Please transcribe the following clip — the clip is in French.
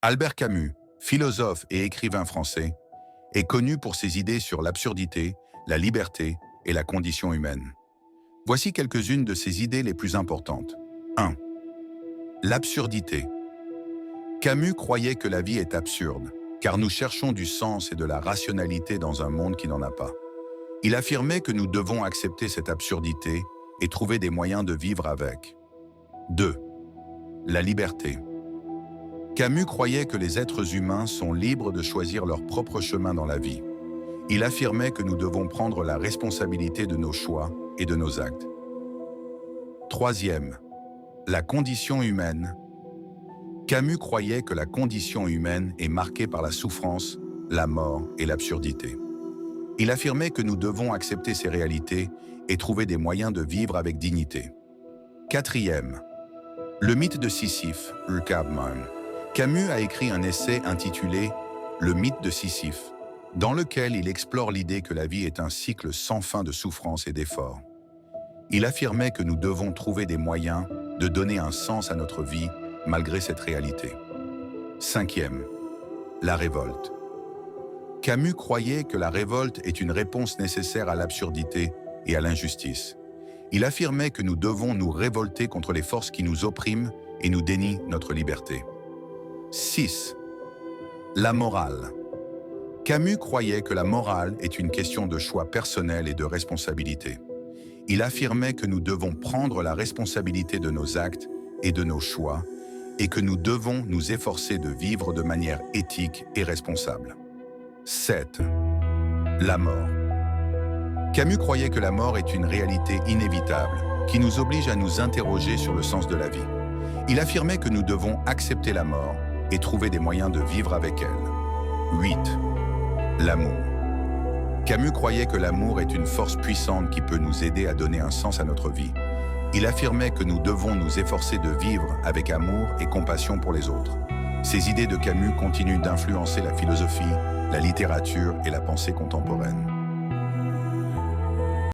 Albert Camus, philosophe et écrivain français, est connu pour ses idées sur l'absurdité, la liberté et la condition humaine. Voici quelques-unes de ses idées les plus importantes. 1. L'absurdité. Camus croyait que la vie est absurde, car nous cherchons du sens et de la rationalité dans un monde qui n'en a pas. Il affirmait que nous devons accepter cette absurdité et trouver des moyens de vivre avec. 2. La liberté. Camus croyait que les êtres humains sont libres de choisir leur propre chemin dans la vie. Il affirmait que nous devons prendre la responsabilité de nos choix et de nos actes. 3. La condition humaine. Camus croyait que la condition humaine est marquée par la souffrance, la mort et l'absurdité. Il affirmait que nous devons accepter ces réalités et trouver des moyens de vivre avec dignité. 4. Le mythe de Sisyphe, Rukavman. Camus a écrit un essai intitulé « Le mythe de Sisyphe », dans lequel il explore l'idée que la vie est un cycle sans fin de souffrance et d'efforts. Il affirmait que nous devons trouver des moyens de donner un sens à notre vie malgré cette réalité. 5. La révolte. Camus croyait que la révolte est une réponse nécessaire à l'absurdité et à l'injustice. Il affirmait que nous devons nous révolter contre les forces qui nous oppriment et nous dénient notre liberté. 6. La morale. Camus croyait que la morale est une question de choix personnel et de responsabilité. Il affirmait que nous devons prendre la responsabilité de nos actes et de nos choix et que nous devons nous efforcer de vivre de manière éthique et responsable. 7. La mort. Camus croyait que la mort est une réalité inévitable qui nous oblige à nous interroger sur le sens de la vie. Il affirmait que nous devons accepter la mort et trouver des moyens de vivre avec elle. 8. L'amour. Camus croyait que l'amour est une force puissante qui peut nous aider à donner un sens à notre vie. Il affirmait que nous devons nous efforcer de vivre avec amour et compassion pour les autres. Ces idées de Camus continuent d'influencer la philosophie, la littérature et la pensée contemporaine.